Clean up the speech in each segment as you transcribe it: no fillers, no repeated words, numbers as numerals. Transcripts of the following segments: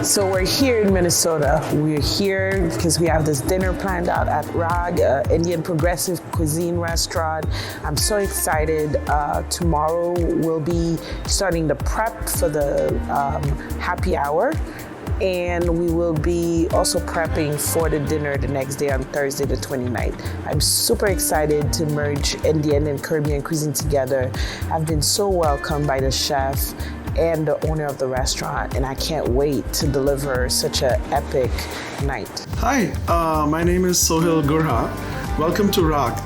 So we're here in Minnesota. We're here because we have this dinner planned out at Raag, Indian progressive cuisine restaurant. I'm so excited. Tomorrow we'll be starting the prep for the happy hour. And we will be also prepping for the dinner the next day on Thursday the 29th. I'm super excited to merge Indian and Caribbean cuisine together. I've been so welcomed by the chef and the owner of the restaurant, and I can't wait to deliver such an epic night. Hi, my name is Sohail Gurha. Welcome to Raag.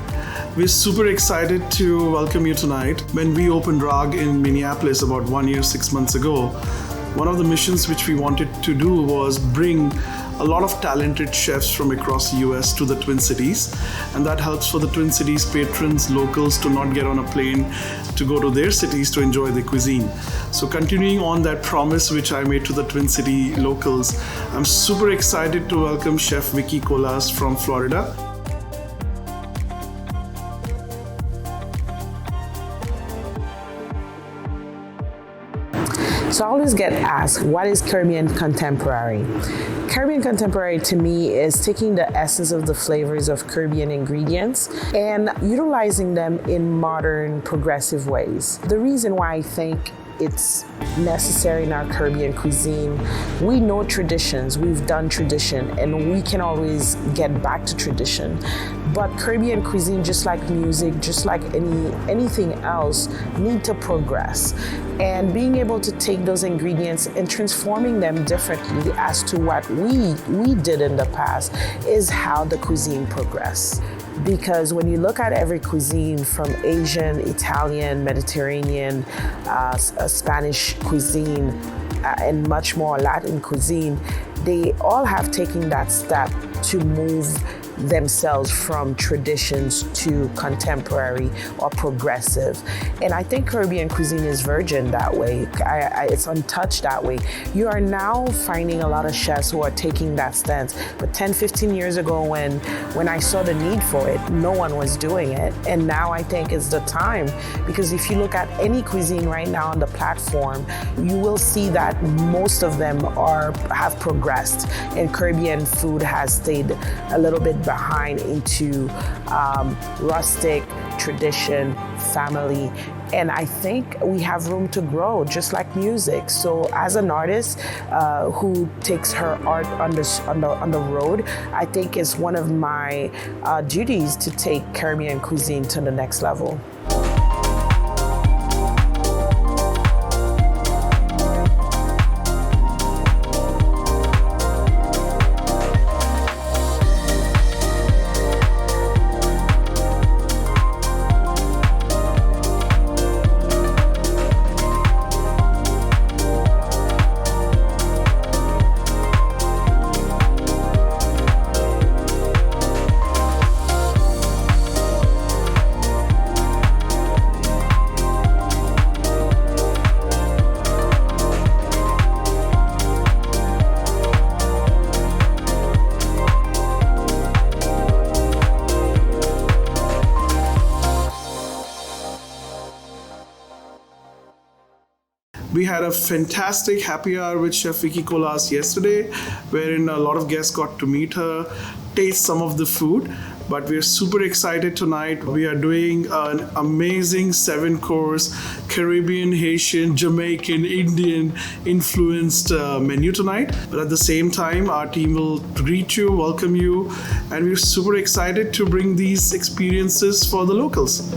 We're super excited to welcome you tonight. When we opened Raag in Minneapolis about 1 year, 6 months ago, one of the missions which we wanted to do was bring a lot of talented chefs from across the US to the Twin Cities, and that helps for the Twin Cities patrons, locals to not get on a plane to go to their cities to enjoy the cuisine. So continuing on that promise which I made to the Twin City locals, I'm super excited to welcome Chef Vicky Colas from Florida. So I always get asked, what is Caribbean contemporary? Caribbean contemporary to me is taking the essence of the flavors of Caribbean ingredients and utilizing them in modern, progressive ways. The reason why I think it's necessary in our Caribbean cuisine, we know traditions, we've done tradition, and we can always get back to tradition. But Caribbean cuisine, just like music, just like anything else, need to progress. And being able to take those ingredients and transforming them differently as to what we did in the past is how the cuisine progressed. Because when you look at every cuisine from Asian, Italian, Mediterranean, Spanish cuisine, and much more Latin cuisine, they all have taken that step to move themselves from traditions to contemporary or progressive. And I think Caribbean cuisine is virgin that way. It's untouched that way. You are now finding a lot of chefs who are taking that stance. But 10, 15 years ago when I saw the need for it, no one was doing it. And now I think it's the time, because if you look at any cuisine right now on the platform, you will see that most of them have progressed, and Caribbean food has stayed a little bit behind into rustic, tradition, family. And I think we have room to grow, just like music. So as an artist who takes her art on the road, I think it's one of my duties to take Caribbean cuisine to the next level. We had a fantastic happy hour with Chef Vicky Colas yesterday, wherein a lot of guests got to meet her, taste some of the food. But we're super excited tonight. We are doing an amazing 7-course Caribbean, Haitian, Jamaican, Indian influenced menu tonight. But at the same time, our team will greet you, welcome you, and we're super excited to bring these experiences for the locals.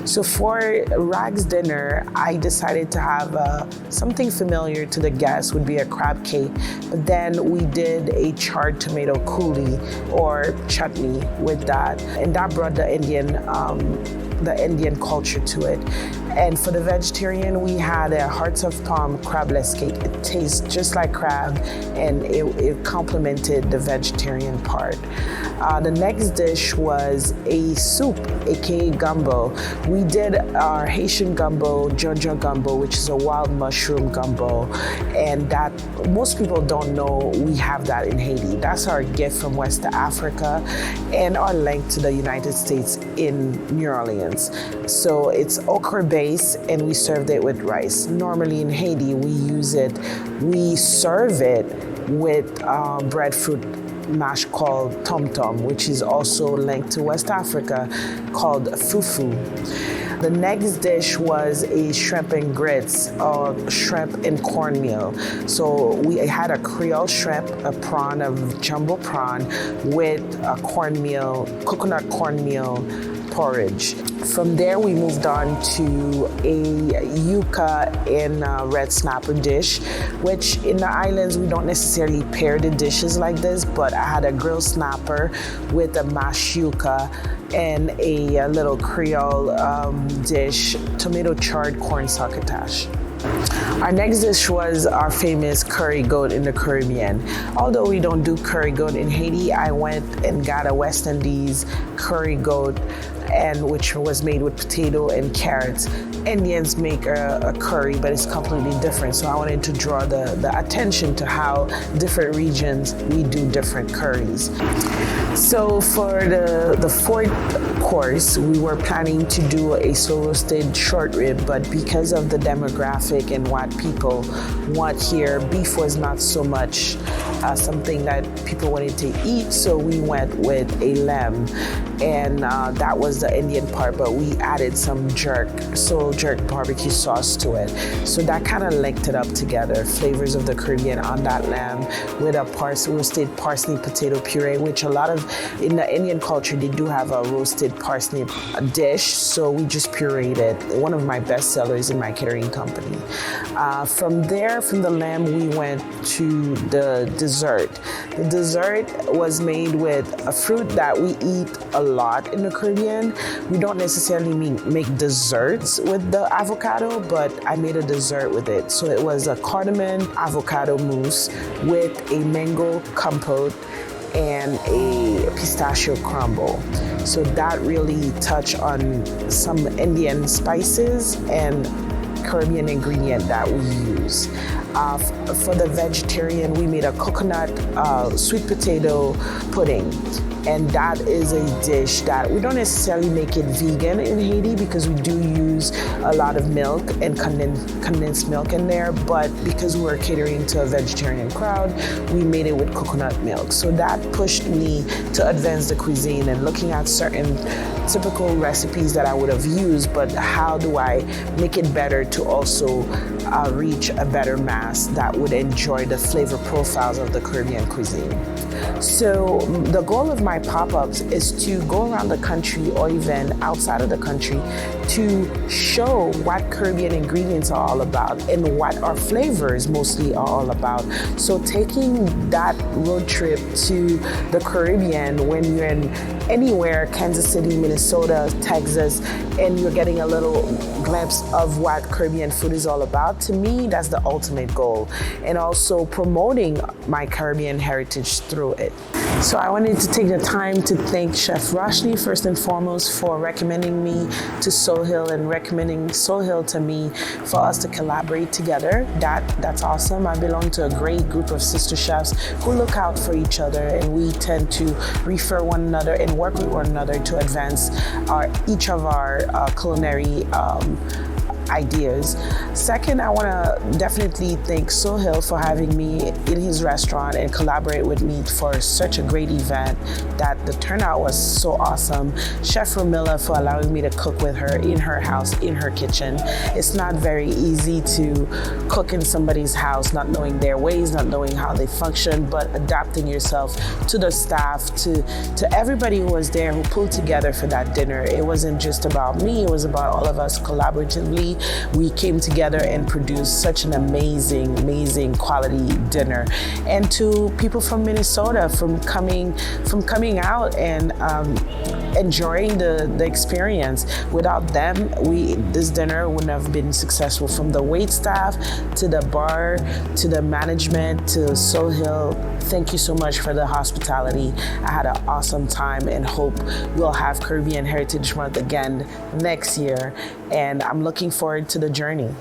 So for Raag's dinner, I decided to have something familiar to the guests would be a crab cake, but then we did a charred tomato coulis or chutney with that, and that brought the Indian culture to it. And for the vegetarian, we had a hearts of palm crabless cake. It tastes just like crab, and it complemented the vegetarian part. The next dish was a soup, aka gumbo. We did our Haitian gumbo, Georgia gumbo, which is a wild mushroom gumbo, and that most people don't know we have that in Haiti. That's our gift from West Africa and our link to the United States in New Orleans. So it's okra base, and we served it with rice. Normally in Haiti, we serve it with breadfruit mash called tom tom, which is also linked to West Africa, called fufu. The next dish was a shrimp and grits, or shrimp and cornmeal. So we had a Creole shrimp, a prawn, a jumbo prawn with a cornmeal, coconut cornmeal porridge. From there, we moved on to a yuca and red snapper dish, which in the islands, we don't necessarily pair the dishes like this, but I had a grilled snapper with a mashed yuca and a little Creole dish, tomato charred corn succotash. Our next dish was our famous curry goat in the Caribbean. Although we don't do curry goat in Haiti, I went and got a West Indies curry goat, and which was made with potato and carrots. Indians make a curry, but it's completely different. So I wanted to draw the attention to how different regions, we do different curries. So for the fourth course, we were planning to do a slow roasted short rib, but because of the demographic and what people want here, beef was not so much something that people wanted to eat, so we went with a lamb, and that was the Indian part, but we added some jerk barbecue sauce to it. So that kind of linked it up together, flavors of the Caribbean on that lamb with a roasted parsnip potato puree, which a lot of, in the Indian culture, they do have a roasted parsnip dish, so we just pureed it. One of my best sellers in my catering company. From there, from the lamb, we went to the dessert. The dessert was made with a fruit that we eat a lot in the Caribbean. We don't necessarily make desserts with the avocado, but I made a dessert with it. So it was a cardamom avocado mousse with a mango compote and a pistachio crumble. So that really touched on some Indian spices and Caribbean ingredient that we use. For the vegetarian, we made a coconut sweet potato pudding. And that is a dish that we don't necessarily make it vegan in Haiti because we do use a lot of milk and condensed milk in there, but because we're catering to a vegetarian crowd, we made it with coconut milk. So that pushed me to advance the cuisine and looking at certain typical recipes that I would have used, but how do I make it better to also reach a better mass that would enjoy the flavor profiles of the Caribbean cuisine. So the goal of my pop-ups is to go around the country or even outside of the country to show what Caribbean ingredients are all about and what our flavors mostly are all about. So taking that road trip to the Caribbean when you're in anywhere, Kansas City, Minnesota, Texas, and you're getting a little glimpse of what Caribbean food is all about, to me, that's the ultimate goal. And also promoting my Caribbean heritage through it. So I wanted to take the time to thank Chef Roshni first and foremost for recommending me to Sohail and recommending Sohail to me for us to collaborate together. That's awesome. I belong to a great group of sister chefs who look out for each other, and we tend to refer one another and work with one another to advance each of our culinary ideas. Second, I want to definitely thank Sohail for having me in his restaurant and collaborate with me for such a great event that the turnout was so awesome. Chef Romilla for allowing me to cook with her in her house, in her kitchen. It's not very easy to cook in somebody's house, not knowing their ways, not knowing how they function, but adapting yourself to the staff, to everybody who was there who pulled together for that dinner. It wasn't just about me, it was about all of us collaboratively. We came together and produced such an amazing quality dinner. And to people from Minnesota from coming out and enjoying the experience. Without them, this dinner wouldn't have been successful, from the wait staff to the bar to the management to Sohail. Thank you so much for the hospitality. I had an awesome time and hope we'll have Caribbean Heritage Month again next year. And I'm looking forward to the journey.